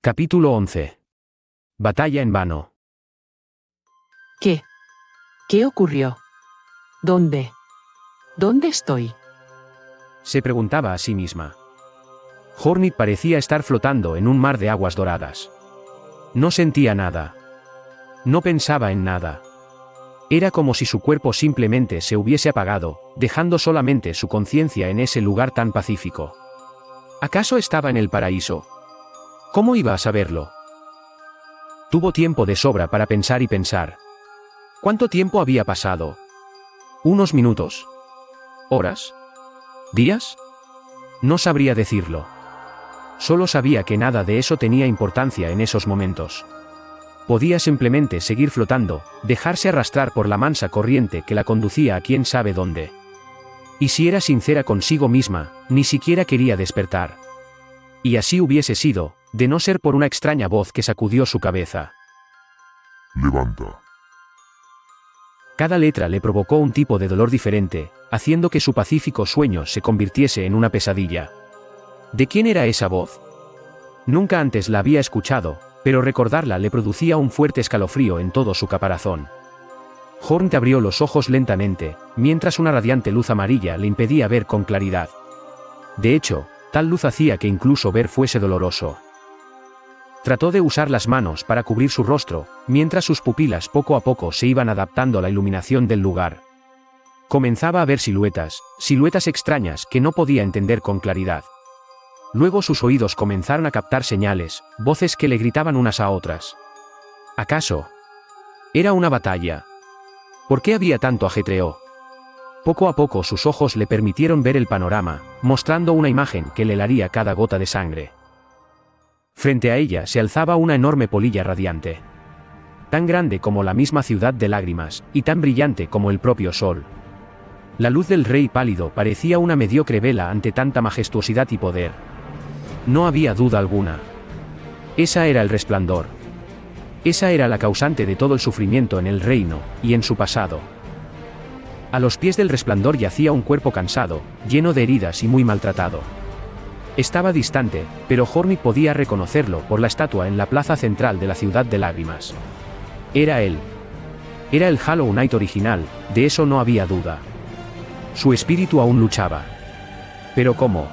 Capítulo 11. Batalla en vano. ¿Qué? ¿Qué ocurrió? ¿Dónde? ¿Dónde estoy? Se preguntaba a sí misma. Hornet parecía estar flotando en un mar de aguas doradas. No sentía nada. No pensaba en nada. Era como si su cuerpo simplemente se hubiese apagado, dejando solamente su conciencia en ese lugar tan pacífico. ¿Acaso estaba en el paraíso? ¿Cómo iba a saberlo? Tuvo tiempo de sobra para pensar y pensar. ¿Cuánto tiempo había pasado? ¿Unos minutos? ¿Horas? ¿Días? No sabría decirlo. Solo sabía que nada de eso tenía importancia en esos momentos. Podía simplemente seguir flotando, dejarse arrastrar por la mansa corriente que la conducía a quién sabe dónde. Y si era sincera consigo misma, ni siquiera quería despertar. Y así hubiese sido, de no ser por una extraña voz que sacudió su cabeza. Levanta. Cada letra le provocó un tipo de dolor diferente, haciendo que su pacífico sueño se convirtiese en una pesadilla. ¿De quién era esa voz? Nunca antes la había escuchado, pero recordarla le producía un fuerte escalofrío en todo su caparazón. Hornet abrió los ojos lentamente, mientras una radiante luz amarilla le impedía ver con claridad. De hecho, tal luz hacía que incluso ver fuese doloroso. Trató de usar las manos para cubrir su rostro, mientras sus pupilas poco a poco se iban adaptando a la iluminación del lugar. Comenzaba a ver siluetas extrañas que no podía entender con claridad. Luego sus oídos comenzaron a captar señales, voces que le gritaban unas a otras. ¿Acaso era una batalla? ¿Por qué había tanto ajetreo? Poco a poco sus ojos le permitieron ver el panorama, mostrando una imagen que le helaría cada gota de sangre. Frente a ella se alzaba una enorme polilla radiante. Tan grande como la misma ciudad de lágrimas, y tan brillante como el propio sol. La luz del rey pálido parecía una mediocre vela ante tanta majestuosidad y poder. No había duda alguna. Esa era el resplandor. Esa era la causante de todo el sufrimiento en el reino, y en su pasado. A los pies del resplandor yacía un cuerpo cansado, lleno de heridas y muy maltratado. Estaba distante, pero Hornet podía reconocerlo por la estatua en la plaza central de la ciudad de lágrimas. Era él. Era el Hollow Knight original, de eso no había duda. Su espíritu aún luchaba. ¿Pero cómo?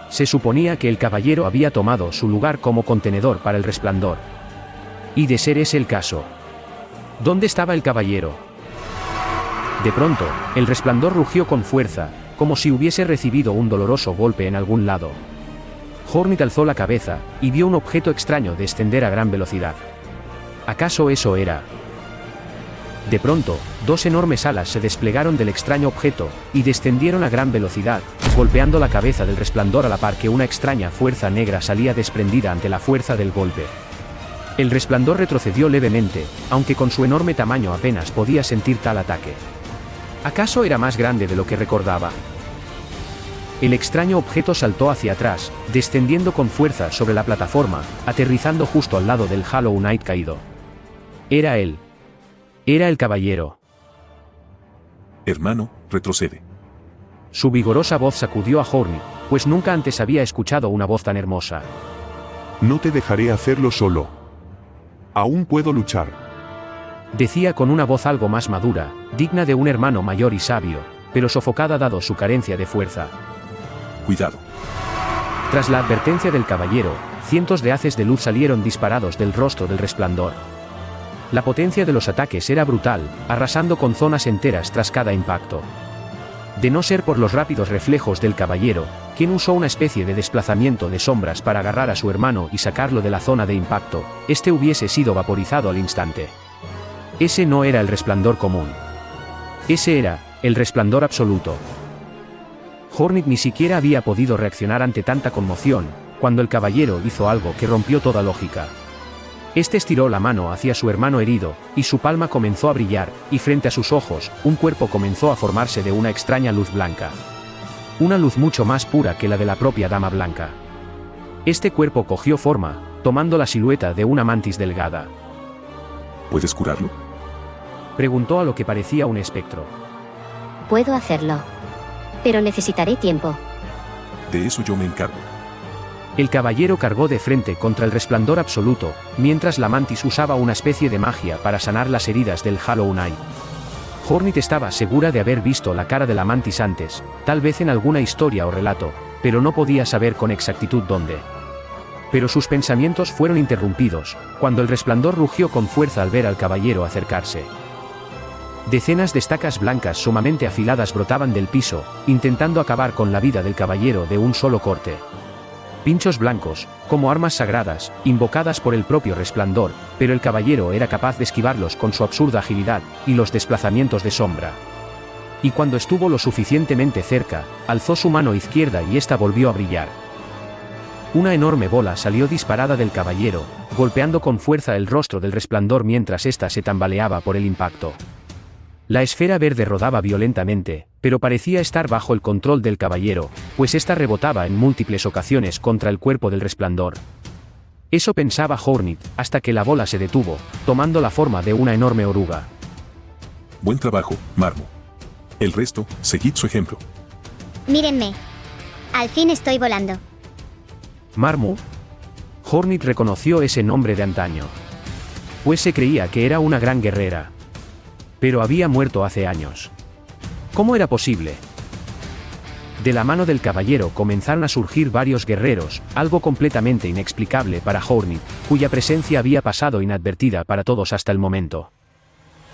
Se suponía que el caballero había tomado su lugar como contenedor para el resplandor. Y de ser ese el caso, ¿dónde estaba el caballero? De pronto, el resplandor rugió con fuerza, como si hubiese recibido un doloroso golpe en algún lado. Hornet alzó la cabeza, y vio un objeto extraño descender a gran velocidad. ¿Acaso eso era? De pronto, dos enormes alas se desplegaron del extraño objeto, y descendieron a gran velocidad, golpeando la cabeza del resplandor a la par que una extraña fuerza negra salía desprendida ante la fuerza del golpe. El resplandor retrocedió levemente, aunque con su enorme tamaño apenas podía sentir tal ataque. ¿Acaso era más grande de lo que recordaba? El extraño objeto saltó hacia atrás, descendiendo con fuerza sobre la plataforma, aterrizando justo al lado del Hollow Knight caído. Era él. Era el caballero. Hermano, retrocede. Su vigorosa voz sacudió a Hornet, pues nunca antes había escuchado una voz tan hermosa. No te dejaré hacerlo solo. Aún puedo luchar. Decía con una voz algo más madura, digna de un hermano mayor y sabio, pero sofocada dado su carencia de fuerza. Cuidado. Tras la advertencia del caballero, cientos de haces de luz salieron disparados del rostro del resplandor. La potencia de los ataques era brutal, arrasando con zonas enteras tras cada impacto. De no ser por los rápidos reflejos del caballero, quien usó una especie de desplazamiento de sombras para agarrar a su hermano y sacarlo de la zona de impacto, este hubiese sido vaporizado al instante. Ese no era el resplandor común. Ese era el resplandor absoluto. Hornet ni siquiera había podido reaccionar ante tanta conmoción, cuando el caballero hizo algo que rompió toda lógica. Este estiró la mano hacia su hermano herido, y su palma comenzó a brillar, y frente a sus ojos, un cuerpo comenzó a formarse de una extraña luz blanca. Una luz mucho más pura que la de la propia Dama Blanca. Este cuerpo cogió forma, tomando la silueta de una mantis delgada. ¿Puedes curarlo? Preguntó a lo que parecía un espectro. Puedo hacerlo. Pero necesitaré tiempo. De eso yo me encargo. El caballero cargó de frente contra el resplandor absoluto, mientras la mantis usaba una especie de magia para sanar las heridas del Hollow Knight. Hornet estaba segura de haber visto la cara de la mantis antes, tal vez en alguna historia o relato, pero no podía saber con exactitud dónde. Pero sus pensamientos fueron interrumpidos, cuando el resplandor rugió con fuerza al ver al caballero acercarse. Decenas de estacas blancas sumamente afiladas brotaban del piso, intentando acabar con la vida del caballero de un solo corte. Pinchos blancos, como armas sagradas, invocadas por el propio resplandor, pero el caballero era capaz de esquivarlos con su absurda agilidad y los desplazamientos de sombra. Y cuando estuvo lo suficientemente cerca, alzó su mano izquierda y ésta volvió a brillar. Una enorme bola salió disparada del caballero, golpeando con fuerza el rostro del resplandor mientras ésta se tambaleaba por el impacto. La esfera verde rodaba violentamente, pero parecía estar bajo el control del caballero, pues ésta rebotaba en múltiples ocasiones contra el cuerpo del resplandor. Eso pensaba Hornet, hasta que la bola se detuvo, tomando la forma de una enorme oruga. Buen trabajo, Marmo. El resto, seguid su ejemplo. Mírenme. Al fin estoy volando. ¿Marmo? Hornet reconoció ese nombre de antaño. Pues se creía que era una gran guerrera. Pero había muerto hace años. ¿Cómo era posible? De la mano del caballero comenzaron a surgir varios guerreros, algo completamente inexplicable para Hornet, cuya presencia había pasado inadvertida para todos hasta el momento.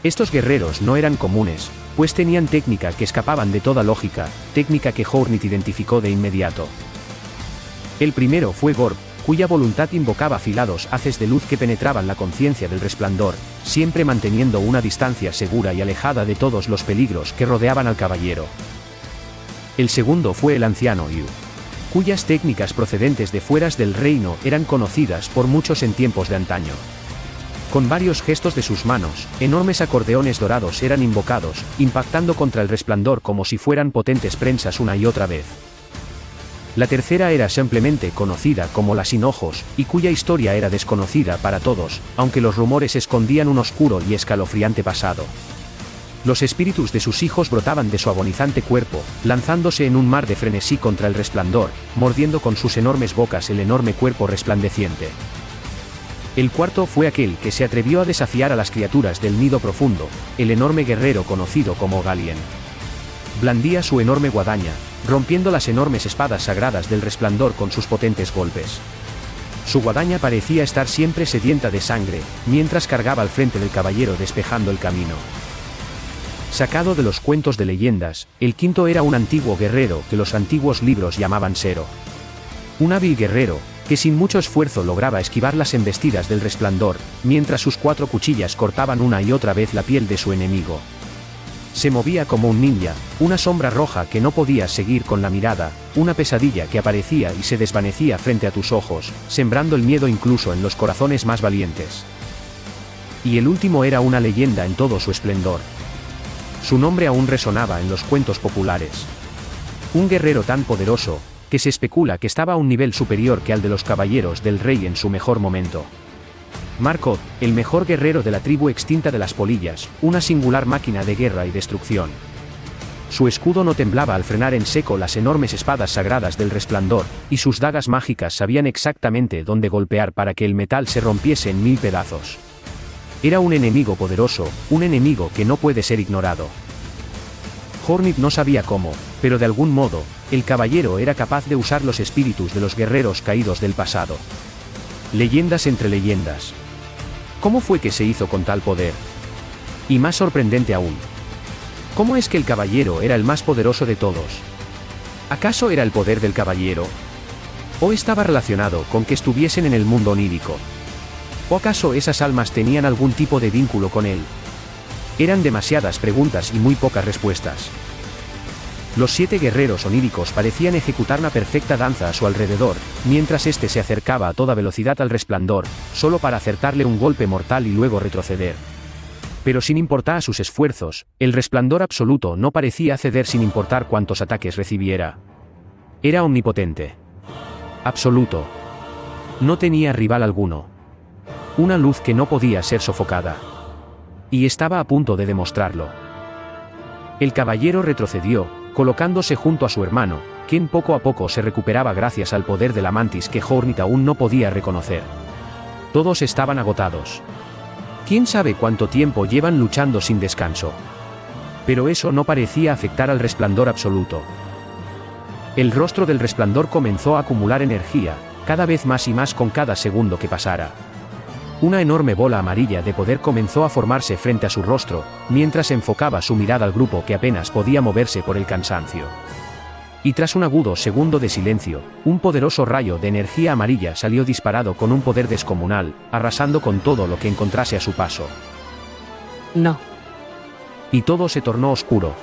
Estos guerreros no eran comunes, pues tenían técnica que escapaban de toda lógica, técnica que Hornet identificó de inmediato. El primero fue Gorb, cuya voluntad invocaba afilados haces de luz que penetraban la conciencia del resplandor, siempre manteniendo una distancia segura y alejada de todos los peligros que rodeaban al caballero. El segundo fue el anciano Yu, cuyas técnicas procedentes de fueras del reino eran conocidas por muchos en tiempos de antaño. Con varios gestos de sus manos, enormes acordeones dorados eran invocados, impactando contra el resplandor como si fueran potentes prensas una y otra vez. La tercera era simplemente conocida como la Sin Ojos, y cuya historia era desconocida para todos, aunque los rumores escondían un oscuro y escalofriante pasado. Los espíritus de sus hijos brotaban de su agonizante cuerpo, lanzándose en un mar de frenesí contra el resplandor, mordiendo con sus enormes bocas el enorme cuerpo resplandeciente. El cuarto fue aquel que se atrevió a desafiar a las criaturas del nido profundo, el enorme guerrero conocido como Galien. Blandía su enorme guadaña, rompiendo las enormes espadas sagradas del resplandor con sus potentes golpes. Su guadaña parecía estar siempre sedienta de sangre, mientras cargaba al frente del caballero despejando el camino. Sacado de los cuentos de leyendas, el quinto era un antiguo guerrero que los antiguos libros llamaban Sero. Un hábil guerrero, que sin mucho esfuerzo lograba esquivar las embestidas del resplandor, mientras sus 4 cuchillas cortaban una y otra vez la piel de su enemigo. Se movía como un ninja, una sombra roja que no podías seguir con la mirada, una pesadilla que aparecía y se desvanecía frente a tus ojos, sembrando el miedo incluso en los corazones más valientes. Y el último era una leyenda en todo su esplendor. Su nombre aún resonaba en los cuentos populares. Un guerrero tan poderoso, que se especula que estaba a un nivel superior que al de los caballeros del rey en su mejor momento. Marco, el mejor guerrero de la tribu extinta de las polillas, una singular máquina de guerra y destrucción. Su escudo no temblaba al frenar en seco las enormes espadas sagradas del resplandor, y sus dagas mágicas sabían exactamente dónde golpear para que el metal se rompiese en 1000 pedazos. Era un enemigo poderoso, un enemigo que no puede ser ignorado. Hornet no sabía cómo, pero de algún modo, el caballero era capaz de usar los espíritus de los guerreros caídos del pasado. Leyendas entre leyendas. ¿Cómo fue que se hizo con tal poder? Y más sorprendente aún, ¿cómo es que el caballero era el más poderoso de todos? ¿Acaso era el poder del caballero? ¿O estaba relacionado con que estuviesen en el mundo onírico? ¿O acaso esas almas tenían algún tipo de vínculo con él? Eran demasiadas preguntas y muy pocas respuestas. Los 7 guerreros oníricos parecían ejecutar una perfecta danza a su alrededor, mientras éste se acercaba a toda velocidad al resplandor, solo para acertarle un golpe mortal y luego retroceder. Pero sin importar sus esfuerzos, el resplandor absoluto no parecía ceder sin importar cuántos ataques recibiera. Era omnipotente. Absoluto. No tenía rival alguno. Una luz que no podía ser sofocada. Y estaba a punto de demostrarlo. El caballero retrocedió, colocándose junto a su hermano, quien poco a poco se recuperaba gracias al poder de la mantis que Hornet aún no podía reconocer. Todos estaban agotados. ¿Quién sabe cuánto tiempo llevan luchando sin descanso? Pero eso no parecía afectar al resplandor absoluto. El rostro del resplandor comenzó a acumular energía, cada vez más y más con cada segundo que pasara. Una enorme bola amarilla de poder comenzó a formarse frente a su rostro, mientras enfocaba su mirada al grupo que apenas podía moverse por el cansancio. Y tras un agudo segundo de silencio, un poderoso rayo de energía amarilla salió disparado con un poder descomunal, arrasando con todo lo que encontrase a su paso. No. Y todo se tornó oscuro,